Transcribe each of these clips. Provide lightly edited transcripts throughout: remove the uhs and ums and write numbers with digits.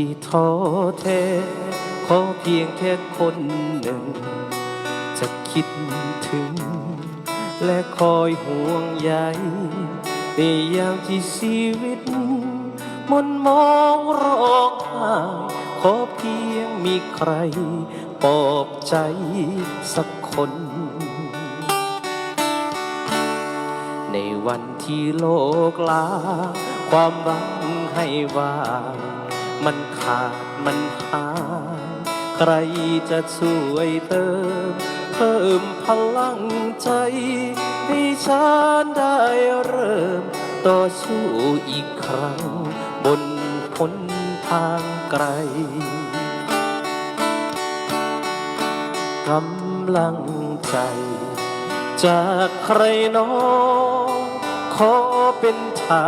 ที่ท้อแท้ขอเพียงแค่คนหนึ่งจะคิดถึงและคอยห่วงใยในยามที่ชีวิตมนมองร้องไห้ขอเพียงมีใครปลอบใจสักคนในวันที่โลกลาความหวังให้ว่ามันขาดมันหายใครจะช่วยเติมเพิ่มพลังใจให้ฉันได้เริ่มต่อสู้อีกครั้งบนหนทางไกลกำลังใจจากใครน้องขอเป็นทา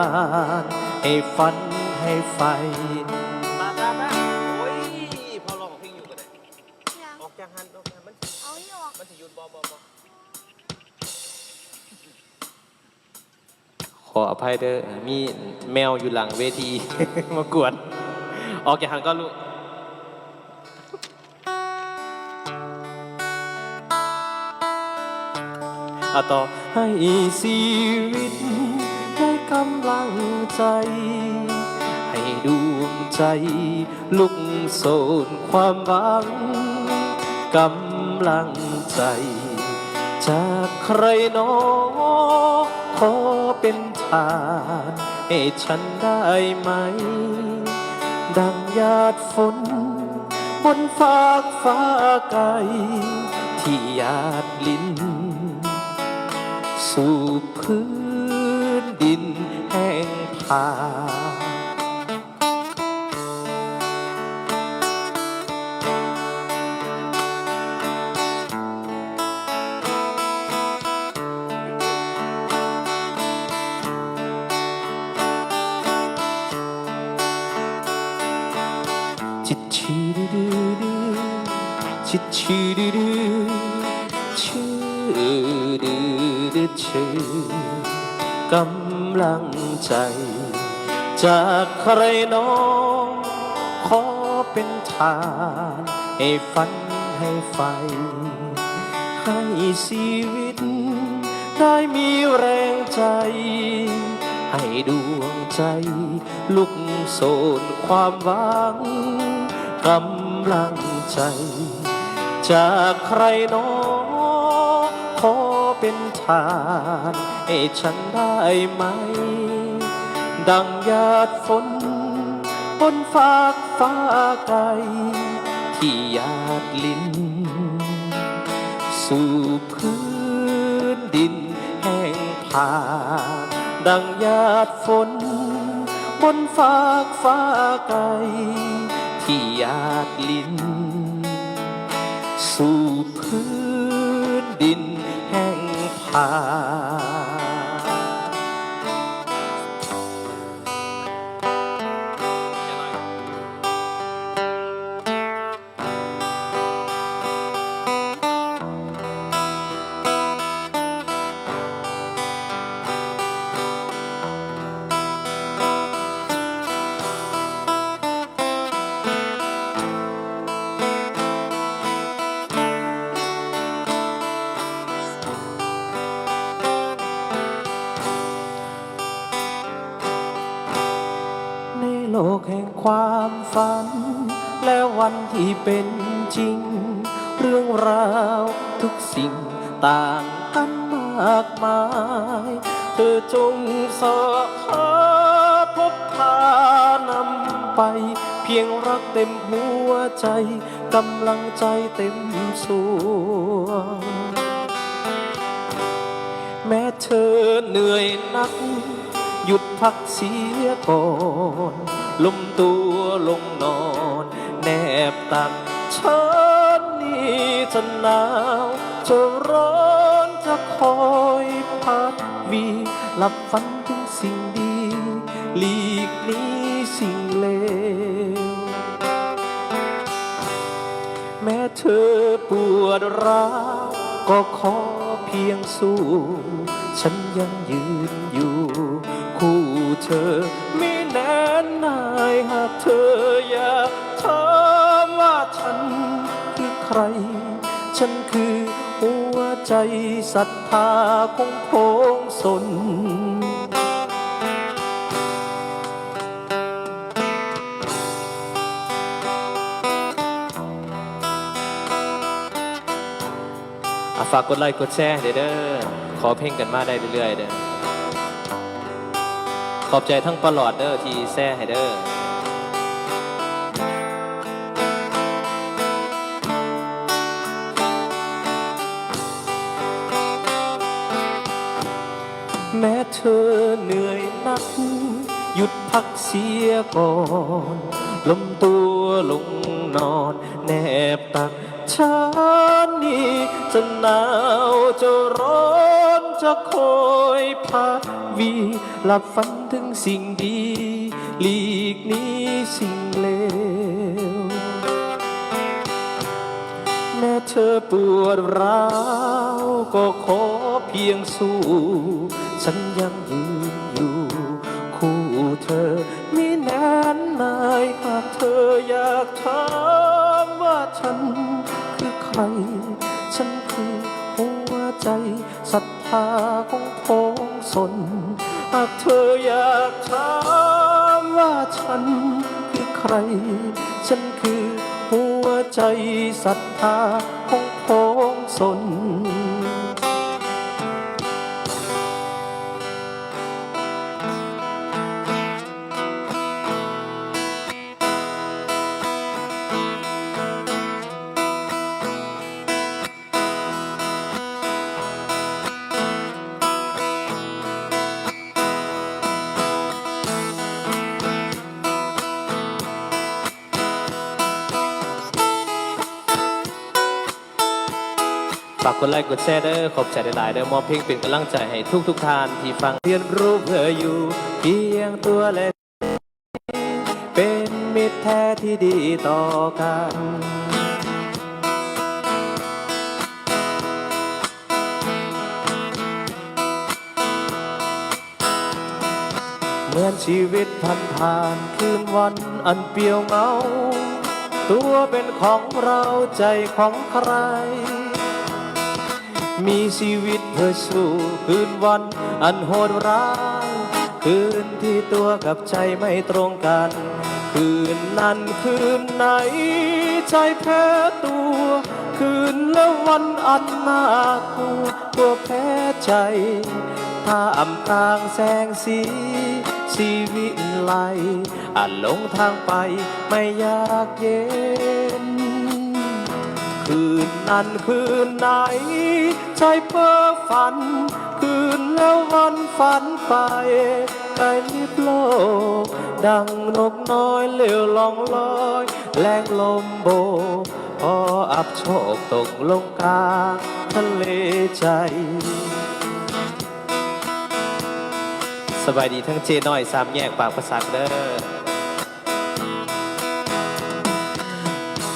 นให้ฝันให้ไฟมาโอ้ยพอร้องเพลงอยู่กันเลยออกจากหันมันเอานี่ออกมันจะหยุดบอขออภัยเด้อมีแมวอยู่หลังเวที มากวนออกจากหันก็รู้เอาต่อให้ชีวิตได้กำลังใจให้ดวงใจลุกโสนความหวังกำลังใจจากใครน้อขอเป็นทานให้ฉันได้ไหมดังหยาดฝนบนฟากฟ้าไกลที่หยาดลิ้นสู่พื้นดินแห้งผากชิดชีดื้อชิดชีดื้อชื่อดื้อชื่อกำลังใจจากใครน้องขอเป็นทานให้ฝันให้ไฟให้ชีวิตได้มีแรงใจให้ดวงใจลุกโสนความหวังกำลังใจจากใครน้องขอเป็นทานให้ฉันได้ไหมดังหยาดฝนบนฟากฟ้าไกลที่หยาดลิ้นสู่พื้นดินแห้งผากดังหยาดฝนบนฟากฟ้าไกลที่หยาดลิ้นสู่พื้นดินแห้งผากโลกแห่งความฝันและวันที่เป็นจริงเรื่องราวทุกสิ่งต่างกันมากมายเธอจงสอหาพบพานำไปเพียงรักเต็มหัวใจกำลังใจเต็มสวงแม้เธอเหนื่อยนักหยุดพักเสียก่อนล้มตัวลงนอนแนบตักฉันนี่จะหนาวจะร้อนจะคอยพัดวีหลับฝันถึงสิ่งดีหลีกหนีสิ่งเลวแม้เธอปวดร้าวก็ขอเพียงสู้ฉันยังยืนอยู่คู่เธอไม่แน่น นายหากเธออยากถามว่าฉันคือใคร ฉันคือหัวใจศรัทธาของโพงสนฝากกดไลค์กดแชร์เด้อขอเพลงกันมาได้เรื่อยๆเด้อขอบใจทั้งปลอดเด้อที่แชร์ให้เด้อแม้เธอเหนื่อยนักหยุดพักเสียก่อนล้มตัวลงนอนแนบตักฉันนี่จะหนาวจะร้อนจะคอยพักวีหลับฝันถึงสิ่งดีหลีกหนี้สิ่งเลวแม้เธอปวดร้าวก็ขอเพียงสู้ฉันยังยืนอยู่คู่เธอไม่นานนายหากเธออยากถามว่าฉันคือใครฉันคือหัวใจศรัทธาของโพงสนหากเธออยากถามว่าฉันคือใครฉันคือหัวใจศรัทธาของโพงสนฝากกดไลค์กดแชร์เด้อขอบใจหลายๆเด้อมอบเพลงเป็นกำลังใจให้ทุกท่านที่ฟังเรียนรู้เพื่ออยู่เพียงตัวและเป็นมิตรแท้ที่ดีต่อกันเหมือนชีวิตผ่านคืนวันอันเปลี่ยวเหงาตัวเป็นของเราใจของใครมีชีวิตเพื่อสู้คืนวันอันโหดร้ายคืนที่ตัวกับใจไม่ตรงกันคืนนั้นคืนไหนใจแพ้ตัวคืนและวันอันน่ากลัวตัวแพ้ใจท่ามกลางแสงสีชีวิตไหลอาจหลงทางไปไม่อยากเย็นคืนนั้นคืนไหนใจเพ้อฝันคืนแล้ววันฝันไปไกลลิบโลกดังนกน้อยเลี้ยวลองลอยแรงลมโบกพออับโชคตกลงกลางทะเลใจสบายดีทั้งเจน้อยสามแยกปากประสาทเด้อ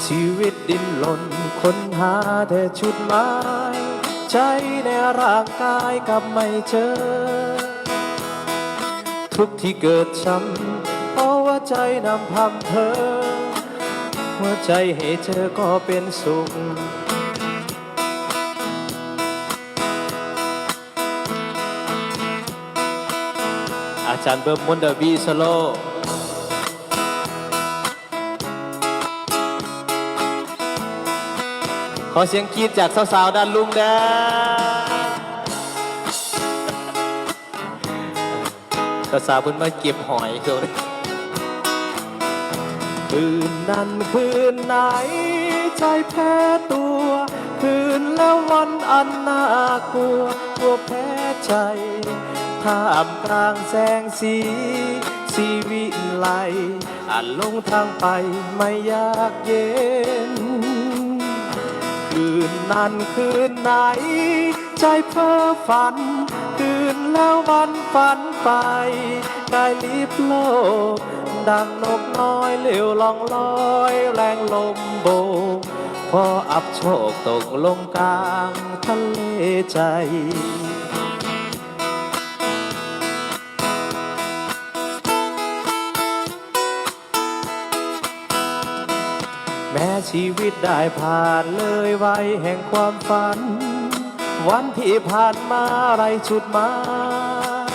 ชีวิตดิ้นรนค้นหาแต่จุดหมายใจในร่างกายกับไม่เจอทุกที่เกิดช้ำเพราะว่าใจนำพำเพอหัวใจให้เจอก็เป็นสุขอาจารย์เบิ้มมนต์วีสโลขอเสียงกรี๊ดจากสาวๆด้านลุงนะสาวๆเพิ่นมาเก็บหอยเดี๋ยวนี้คืนนั้นคืนไหนใจแพ้ตัวคืนแล้ววันอันน่ากลัวตัวแพ้ใจท่ามกลางแสงสีชีวิตไหลอาจลงทางไปไม่อยากเย็นคืนนั้นคืนไหนใจเพ้อฝันคืนแล้ววันฝันไปไกลลิบโลกดังนกน้อยเลี้ยวลองลอยแรงลมโบกพออับโชคตกลงกลางทะเลใจ ชีวิตได้ผ่านเลยวัยแห่งความฝัน วันที่ผ่านมาไรจุดหมาย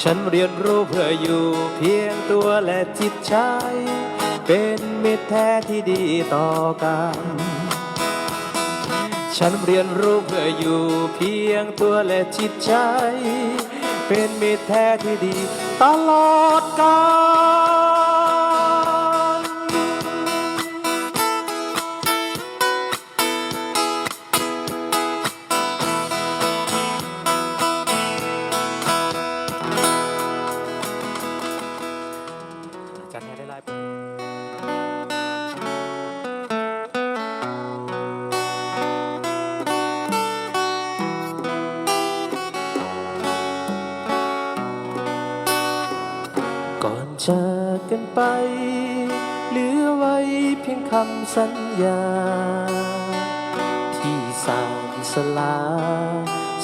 ฉันเรียนรู้เพื่ออยู่เพียงตัวและจิตใจ เป็นมิตรแท้ที่ดีต่อกัน ฉันเรียนรู้เพื่ออยู่เพียงตัวและจิตใจ เป็นมิตรแท้ที่ดีตลอดกาล จัดให้ได้ไลฟ์ก่อนจากกันไป เหลือไว้เพียงคำสัญญา ที่สานสลา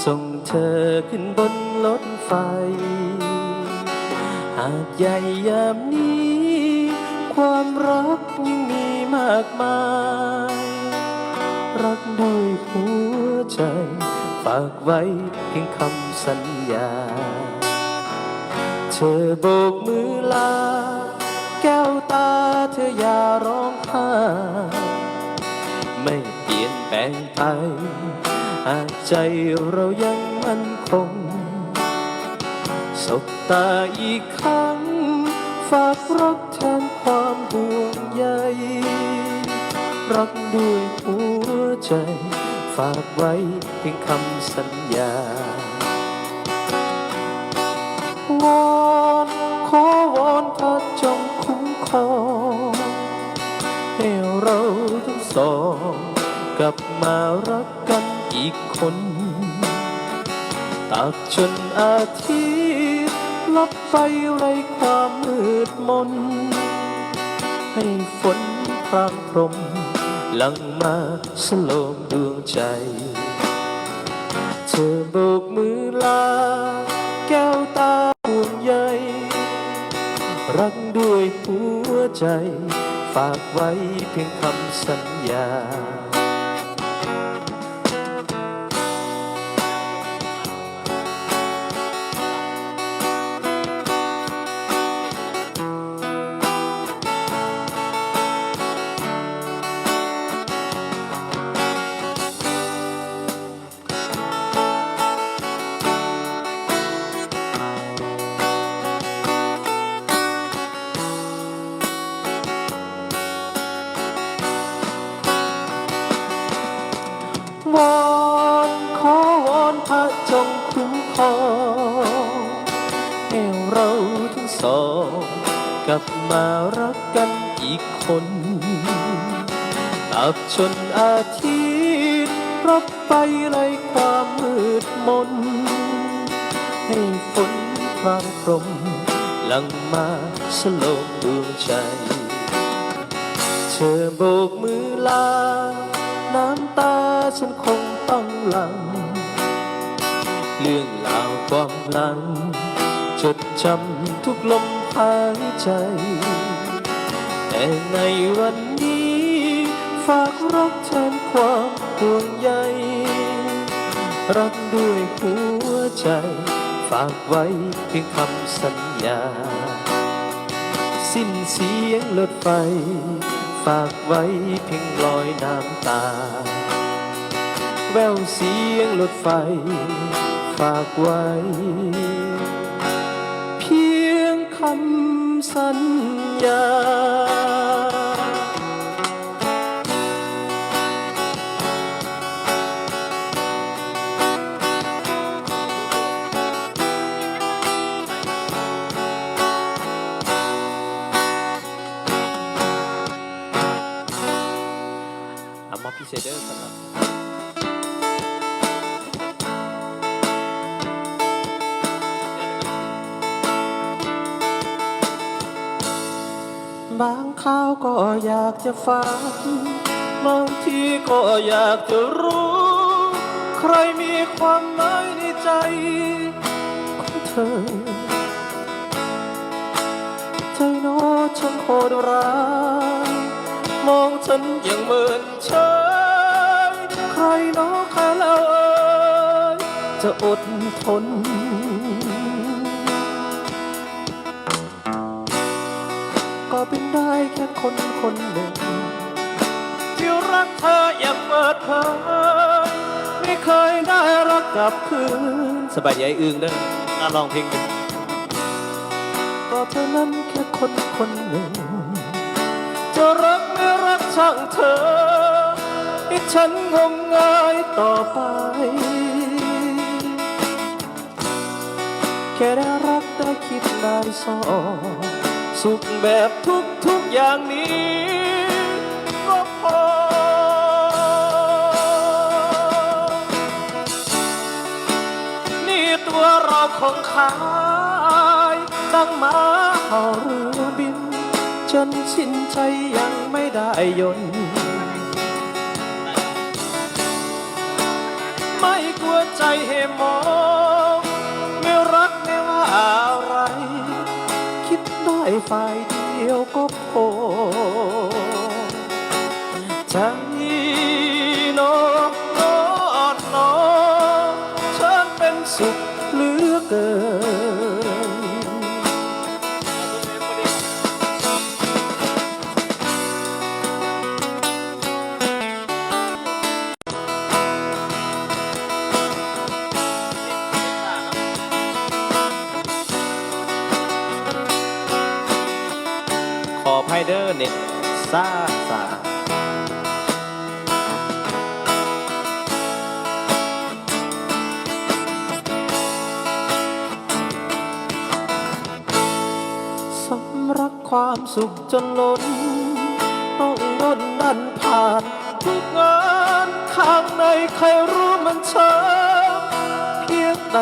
ส่งเธอขึ้นบนรถไฟ หากใหญ่ยามนี้ ความรักยังมีมากมาย รักด้วยหัวใจ ฝากไว้เพียงคำสัญญา เธอโบกมือลา แก้วตาเธออย่าร้องไห้ ไม่เปลี่ยนแปลงไป หากใจเรายังมั่นคง สบตาอีกครั้ง ฝากรักแทนความห่วงใย รักด้วยหัวใจ ฝากไว้เพียงคำสัญญาวอนขอวอนพระจงคุ้มครองให้เราทั้งสองกลับมารักกันอีกคนตราบจนอาทิตย์ลับไปไร้ความมืดมน ให้ฝนพรางพรมหลั่งมาสโลมดวงใจ เธอโบกมือลา แก้วตาห่วงใย รักด้วยหัวใจ ฝากไว้เพียงคำสัญญา วอนขอวอนพระจงคุ้มครองให้เราทั้งสองกลับมารักกันอีกคนตราบจนอาทิตย์รับไปไล่ความมืดมน ให้ฝนพรางพรมหลั่งมาสโลมดวงใจ เธอโบกมือลา น้ำตาฉันคงต้องหลั่งเรื่องราวความหลัง จดจำทุกลมหายใจ แต่ในวันนี้ ฝากรักแทนความห่วงใย รักด้วยหัวใจ ฝากไว้เพียงคำสัญญา สิ้นเสียงรถไฟ ฝากไว้เพียงรอยน้ำตา แววเสียงรถไฟ ฝากไว้ เพียงคำสัญญา มอบพิเศษเด้อสำหรับบางคราวก็อยากจะฟังบางทีก็อยากจะรู้ ใครมีความหมายในใจของเธอ ใจโน้ฉันโหดร้ายม มองฉันยังเหมือนเฉยใครเนาะใครแล้วเอ่ยจะอดทนก็เป็นได้แค่คนคนหนึ่งที่รักเธออย่างเปิดเผยไม่เคยได้รักกลับคืนสบายใจอึ้งเด้อลองเพลงหนึ่งก็เธอนั้นแค่คนคนหนึ่งจะรักไม่รักช่างเธอให้ฉันงมงายต่อไปแค่ได้รักได้คิดได้สอสุขแบบทุกอย่างนี้ก็พอนี่ตัวเราคงขายดังหมาเห่าเรือบินจนสิ้นใจยังไม่ได้ยนต์ไม่กลัวใจให้มองไม่รักไม่ว่าอะไรคิดได้ฝ่ายเดียวก็พอใจน้องน้องฉันเป็นสุขเหลือเกินขอไพเดอร์เน็ตซ่าสำรักความสุขจนล้นต้องดนดันผ่านทุกงานข้างในใครรู้มันช้าเพียงใด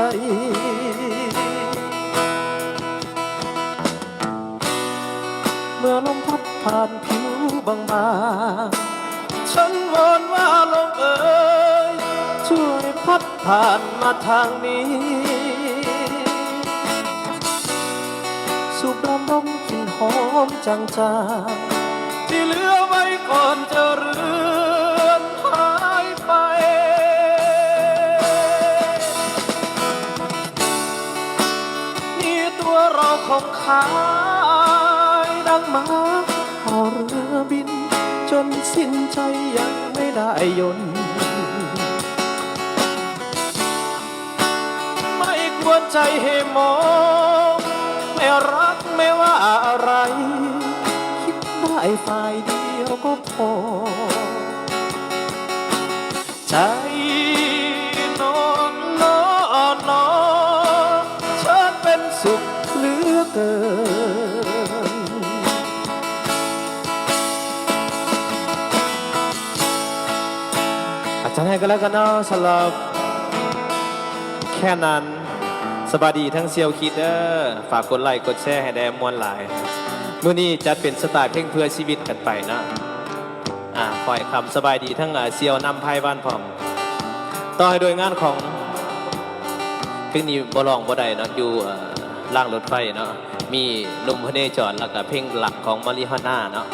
เมื่อลมพัดผ่านผิวบางๆฉันวอนว่าลมเอ่ยช่วยพัดผ่านมาทางนี้สูบดมกลิ่นหอมจางๆที่เหลือไว้ก่อนจะเรือนหายไปนี่ตัวเราคงขายดังหมาเห่าเรือบินจนสิ้นใจยังไม่ได้ยนต์ไม่กวนใจให้มองไม่รักไม่ว่าอะไรคิดได้ฝ่ายเดียวก็พอใจน้องฉันเป็นสุขเหลือเกินอาจารย์ให้ก็แล้วกันเนาะสำหรับแค่นั้นสบายดีทั้งเซียวคิดเด้อฝากกดไลค์กดแชร์ให้ได้มวลหลายมื้อนี้จัดเป็นสไตล์เพลงเพื่อชีวิตกันไปนะคอยคำสบายดีทั้งเซียวนำไพ่บ้านพร้อมต่อให้โดยงานของเพลงนี้บ่ร้องบ่ได้เนาะอยู่ล่างรถไฟเนาะมีหนุ่มพเนจรแล้วก็เพลงหลักของมาริฮาน่าเนาะ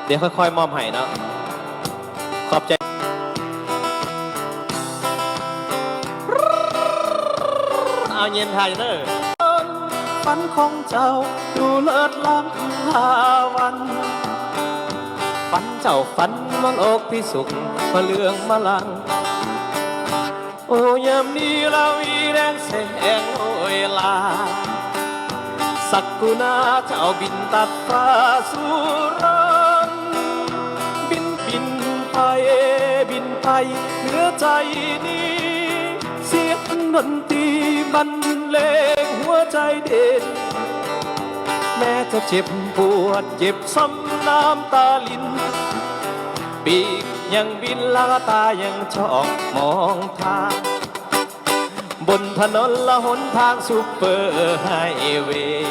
เดี๋ยวค่อยๆมอบให้เนาะขอบใจเอาเย็นไทยเด้อฝันของเจ้าดูเลิศล้ำหาวันฝันเจ้าฝันมันอกพิสุขมาเลืองมาลังโอ้ยามนี้เราอีแรงแสงโอยลาสักกุณาเจ้าบินตัดฟ้าสู่รันบินไปเหนือใจนี้เสียงดนตรีบรรเลงหัวใจเด่นแม้จะเจ็บปวดเจ็บซ้ำน้ำตาลินปีกยังบินลาตายังจ้องมองทางบนถนนละหนทางซุปเปอร์ไฮเวย์